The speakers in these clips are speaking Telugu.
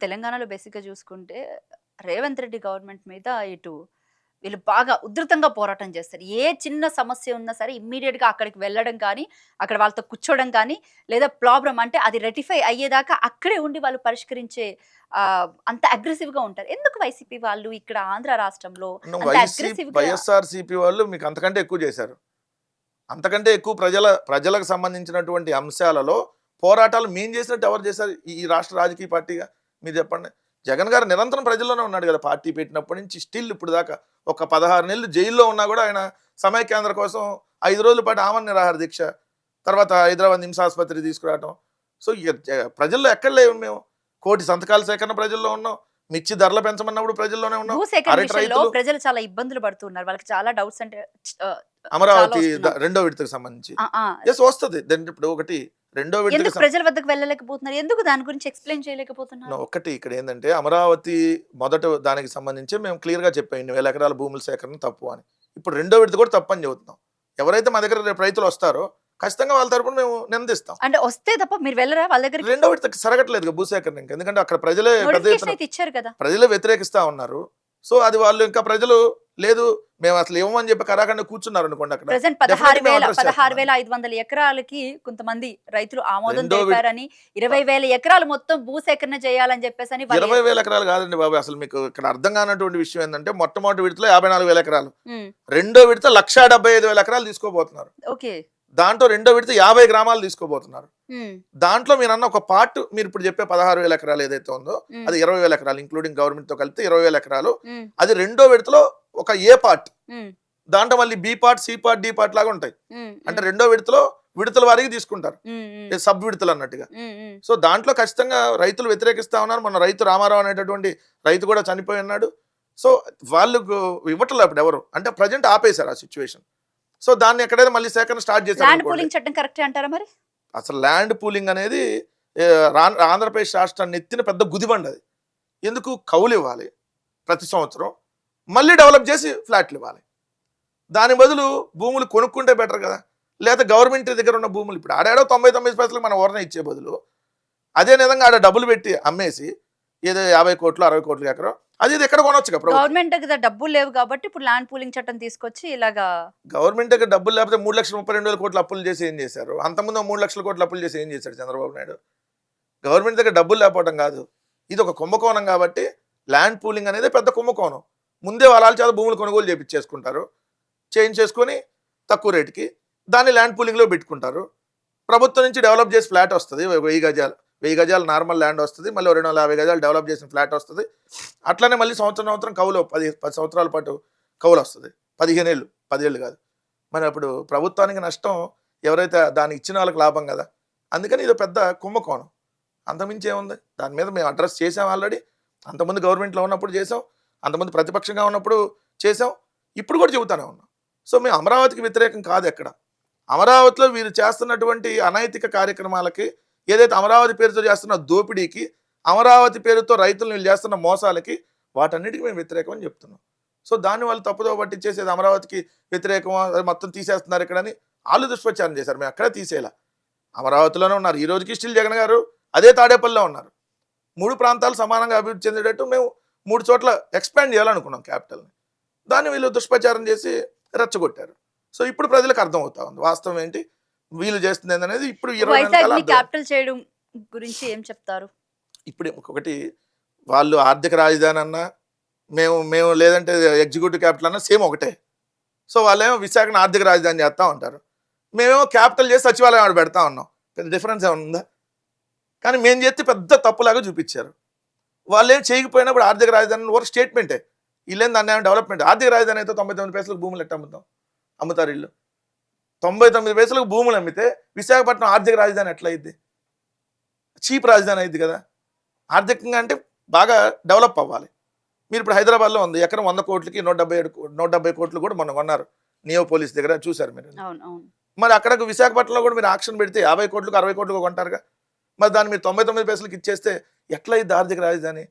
తెలంగాణలో బేసిక్‌గా చూసుకుంటే, రేవంత్ రెడ్డి గవర్నమెంట్ మీద ఇటు వీళ్ళు బాగా ఉధృతంగా పోరాటం చేస్తారు. ఏ చిన్న సమస్య ఉన్నా సరే ఇమ్మీడియేట్‌గా అక్కడికి వెళ్ళడం కానీ, అక్కడ వాళ్ళతో కూర్చోవడం కానీ, లేదా ప్రాబ్లమ్ అంటే అది రెక్టిఫై అయ్యేదాకా అక్కడే ఉండి వాళ్ళు పరిష్కరించే అంత అగ్రెసివ్‌గా ఉంటారు. ఎందుకు వైసీపీ వాళ్ళు ఇక్కడ ఆంధ్ర రాష్ట్రంలో అంత అగ్రెసివ్‌గా వైఎస్ఆర్‌సీపీ వాళ్ళు మీకు అంతకంటే ఎక్కువ చేశారు. అంతకంటే ఎక్కువ ప్రజలకు సంబంధించినటువంటి అంశాలలో పోరాటాలు మేము చేసినట్టు ఎవరు చేశారు ఈ రాష్ట్ర రాజకీయ పార్టీగా? మీరు చెప్పండి. జగన్ గారు నిరంతరం ప్రజల్లోనే ఉన్నాడు కదా, పార్టీ పెట్టినప్పటి నుంచి స్టిల్ ఇప్పుడు దాకా. ఒక 16 నెలలు జైల్లో ఉన్నా కూడా ఆయన సమైక్యాంధ్ర కోసం 5 రోజుల పాటు ఆమరణ నిరాహార దీక్ష, తర్వాత హైదరాబాద్ నిమ్స్ ఆసుపత్రి తీసుకురావటం. సో ప్రజల్లో ఎక్కడ లేవు మేము. కోటి సంతకాల సేకరణ ప్రజల్లో ఉన్నాం, మిర్చి ధరలు పెంచమన్నప్పుడు ప్రజల్లోనే ఉన్నాం. భూసేకరణ అరటి విషయంలో రైతులు ప్రజలు చాలా ఇబ్బందులు పడుతున్నారు. వాళ్ళకి చాలా డౌట్స్ అంటే చాలా అమరావతి వస్తున్నాయి. రెండో విడతకు సంబంధించి ఆ! ఆ! వస్తుంది. దాని ఇప్పుడు ఒకటి రెండో విడతకు ఎందుకు ప్రజల వద్దకు వెళ్ళలేకపోతున్నారు? ఎందుకు దాని గురించి ఎక్స్‌ప్లెయిన్ చేయలేకపోతున్నారు? ఒకటి ఇక్కడ ఏంటంటే అమరావతి మొదట దానికి సంబంధించి మేము క్లియర్గా చెప్పాం, 2,000 ఎకరాల భూముల సేకరణ తప్పు అని. ఇప్పుడు రెండో విడత కూడా తప్పు అని చెబుతున్నాం. ఎవరైతే మా దగ్గర రేపు రైతులు వస్తారో ఖచ్చితంగా వాళ్ళ తరపున మేము నిందిస్తాం. అంటే వస్తే తప్ప మీరు వెళ్ళరా వాళ్ళ దగ్గరికి? రెండో విడతకి సరగట్లేదు భూసేకరణ ఇంకా, ఎందుకంటే అక్కడ ప్రజలే పెద్ద నోటిఫికేషన్ ఎత్తున అయితే ఇచ్చారు కదా! ప్రజలే వ్యతిరేకిస్తా ఉన్నారు. సో అది వాళ్ళు ఇంకా ప్రజలు లేదు మేము అసలు ఇవ్వమని చెప్పి కరాఖండ కూర్చున్నారు అనుకోండి. అక్కడ ప్రెజెంట్ Definitely మేము address చేస్తాం. 16,500 ఎకరాలకి కొంతమంది రైతులు ఆమోదం రెండో తెలిపారని, 20,000 ఎకరాలు మొత్తం భూసేకరణ చేయాలని చెప్పేసని 20,000 ఎకరాలు కాదండి బాబు. అసలు మీకు ఇక్కడ అర్థం కానటువంటి విషయం ఏంటంటే మొట్టమొదటి విడతలో 54,000 ఎకరాలు, రెండో విడత 1,75,000 ఎకరాలు తీసుకోబోతున్నారు. ఓకే. దాంట్లో రెండో విడత 50 గ్రామాలు తీసుకోబోతున్నారు. దాంట్లో మీరు అన్న ఒక పార్ట్, మీరు ఇప్పుడు చెప్పే 16,000 ఎకరాలు ఏదైతే ఉందో అది 20,000 ఎకరాలు ఇంక్లూడింగ్ గవర్నమెంట్ తో కలిపితే 20,000 ఎకరాలు. అది రెండో విడతలో ఒక ఏ పార్ట్, దాంట్లో మళ్ళీ B part, C part, D part లాగా ఉంటాయి. అంటే రెండో విడతలో విడతల వారికి తీసుకుంటారు, సబ్ విడతలు అన్నట్టుగా. సో దాంట్లో ఖచ్చితంగా రైతులు వ్యతిరేకిస్తా ఉన్నారు. మన రైతు రామారావు అనేటటువంటి రైతు కూడా చనిపోయి ఉన్నాడు. సో వాళ్ళకు ఇవ్వట్లేదు అప్పుడు ఎవరు, అంటే ప్రజెంట్ ఆపేశారు ఆ సిచ్యువేషన్. సో దాన్ని ఎక్కడైనా మళ్ళీ సేకరణ స్టార్ట్ చేశారు. ల్యాండ్ పూలింగ్ చట్టం కరెక్టే అంటారా మరి? అసలు ల్యాండ్ పూలింగ్ అనేది ఆంధ్రప్రదేశ్ రాష్ట్రాన్ని ఎత్తిన పెద్ద గుదిబండి అది. ఎందుకు? కౌలు ఇవ్వాలి ప్రతి సంవత్సరం, మళ్ళీ డెవలప్ చేసి ఫ్లాట్లు ఇవ్వాలి. దాని బదులు భూములు కొనుక్కుంటే బెటర్ కదా. లేదా గవర్నమెంట్ దగ్గర ఉన్న భూములు ఇప్పుడు ఆడాడో 99 పైసలకు మన ఓరణ ఇచ్చే బదులు అదే విధంగా ఆడ డబ్బులు పెట్టి అమ్మేసి ఏదో 50 కోట్లు 60 కోట్లు ఎకరం అది ఎక్కడ కొనొచ్చు కదా. గవర్నమెంట్ దగ్గర డబ్బులు లేవు కాబట్టి ఇప్పుడు ల్యాండ్ పూలింగ్ చట్టం తీసుకొచ్చి ఇలాగా. గవర్నమెంట్ దగ్గర డబ్బులు లేకపోతే 3,32,000 కోట్ల అప్పులు చేసి ఏం చేశారు? అంతకుముందు 3 లక్షల కోట్ల అప్పులు చేసి ఏం చేశాడు చంద్రబాబు నాయుడు? గవర్నమెంట్ దగ్గర డబ్బులు లేకపోవడం కాదు, ఇది ఒక కుంభకోణం. కాబట్టి ల్యాండ్ పూలింగ్ అనేది పెద్ద కుంభకోణం. ముందే వాళ్ళ చేత భూములు కొనుగోలు చేయించేసుకుంటారు, చేయించేసుకొని తక్కువ రేటుకి దాన్ని ల్యాండ్ పూలింగ్లో పెట్టుకుంటారు. ప్రభుత్వం నుంచి డెవలప్ చేసి ఫ్లాట్ వస్తుంది, 1000 గజాలు నార్మల్ ల్యాండ్ వస్తుంది, మళ్ళీ 250 గజాలు డెవలప్ చేసిన ఫ్లాట్ వస్తుంది. అట్లనే మళ్ళీ సంవత్సరం కౌలు 10 సంవత్సరాల పాటు కౌలు వస్తుంది. 15 ఏళ్ళు, 10 ఏళ్ళు కాదు. మరి అప్పుడు ప్రభుత్వానికి నష్టం, ఎవరైతే దాన్ని ఇచ్చిన వాళ్ళకి లాభం కదా. అందుకని ఇది పెద్ద కుంభకోణం, అంతమించి ఏముంది. దాని మీద మేము అడ్రస్ చేసాం ఆల్రెడీ. అంతకుముందు గవర్నమెంట్లో ఉన్నప్పుడు చేసాం, అంతకుముందు ప్రతిపక్షంగా ఉన్నప్పుడు చేసాం, ఇప్పుడు కూడా చెబుతానే ఉన్నాం. సో మేము అమరావతికి వ్యతిరేకం కాదు. ఎక్కడ అమరావతిలో వీరు చేస్తున్నటువంటి అనైతిక కార్యక్రమాలకి, ఏదైతే అమరావతి పేరుతో చేస్తున్న దోపిడీకి, అమరావతి పేరుతో రైతులు వీళ్ళు చేస్తున్న మోసాలకి, వాటన్నిటికీ మేము వ్యతిరేకం అని చెప్తున్నాం. సో దాన్ని వాళ్ళు తప్పుదో పట్టించేసేది అమరావతికి వ్యతిరేకం, మొత్తం తీసేస్తున్నారు ఇక్కడని వాళ్ళు దుష్ప్రచారం చేశారు. మేము అక్కడ తీసేలా అమరావతిలోనే ఉన్నారు. ఈ రోజుకి స్టిల్ జగన్ గారు అదే తాడేపల్లిలో ఉన్నారు. 3 ప్రాంతాలు సమానంగా అభివృద్ధి చెందేటట్టు మేము 3 చోట్ల ఎక్స్పాండ్ చేయాలనుకున్నాం క్యాపిటల్ని. దాన్ని వీళ్ళు దుష్ప్రచారం చేసి రెచ్చగొట్టారు. సో ఇప్పుడు ప్రజలకు అర్థం అవుతా ఉంది వాస్తవం ఏంటి, వీళ్ళు చేస్తుంది ఏంటనేది. ఇప్పుడు 20 క్యాపిటల్ చేయడం గురించి ఏం చెప్తారు? ఇప్పుడు ఒకటి, వాళ్ళు ఆర్థిక రాజధాని అన్నా మేము లేదంటే ఎగ్జిక్యూటివ్ క్యాపిటల్ అన్నా సేమ్ ఒకటే. సో వాళ్ళేమో విశాఖను ఆర్థిక రాజధాని చేస్తూ ఉంటారు, మేమేమో క్యాపిటల్ చేసి సచివాలయం ఆడ పెడతా ఉన్నాం. పెద్ద డిఫరెన్స్ ఏమైనా ఉందా? కానీ మేము చేస్తే పెద్ద తప్పులాగా చూపించారు. వాళ్ళు ఏం చేయకపోయినప్పుడు ఆర్థిక రాజధాని వరకు స్టేట్మెంటే, వీళ్ళేం దాన్ని డెవలప్మెంట్. ఆర్థిక రాజధాని అయితే 99 పైసలకు భూములు ఎట్ట అమ్ముతారు వీళ్ళు? 99 పైసలకు భూములు అమ్మితే విశాఖపట్నం ఆర్థిక రాజధాని ఎట్లా అయింది? చీప్ రాజధాని అయింది కదా. ఆర్థికంగా అంటే బాగా డెవలప్ అవ్వాలి. మీరు ఇప్పుడు హైదరాబాద్లో ఉంది, ఎకరం 100 కోట్లకి 170 కోట్లు కూడా మొన్న కొన్నారు నియో పోలీస్ దగ్గర, చూసారు మీరు. మరి అక్కడకు విశాఖపట్నంలో కూడా మీరు ఆక్షన్ పెడితే 50 కోట్లకు 60 కోట్లకు కొంటారుగా. మరి దాన్ని మీరు 99 పైసలకు ఇచ్చేస్తే ఎట్లా అయింది ఆర్థిక రాజధాని?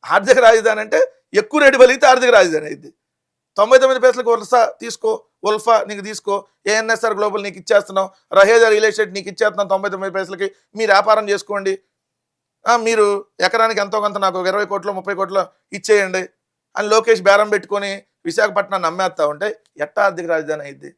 ఆర్థిక రాజధాని అంటే ఎక్కువ రేటు పలిగితే ఆర్థిక రాజధాని అయింది. 99 పైసలకు ఉల్ఫా నీకు తీసుకో, ఏఎన్ఎస్ఆర్ గ్లోబల్ నీకు ఇచ్చేస్తున్నాం, రహేజా రియల్ ఎస్టేట్ నీకు ఇచ్చేస్తున్నాం 99 పైసలకి, మీరు వ్యాపారం చేసుకోండి, మీరు ఎకరానికి ఎంతో కొంత నాకు 20 కోట్లు 30 కోట్లు ఇచ్చేయండి అని లోకేష్ బేరం పెట్టుకొని విశాఖపట్నాన్ని అమ్మేస్తా ఉంటే ఎట్టా ఆర్థిక రాజధాని అయింది?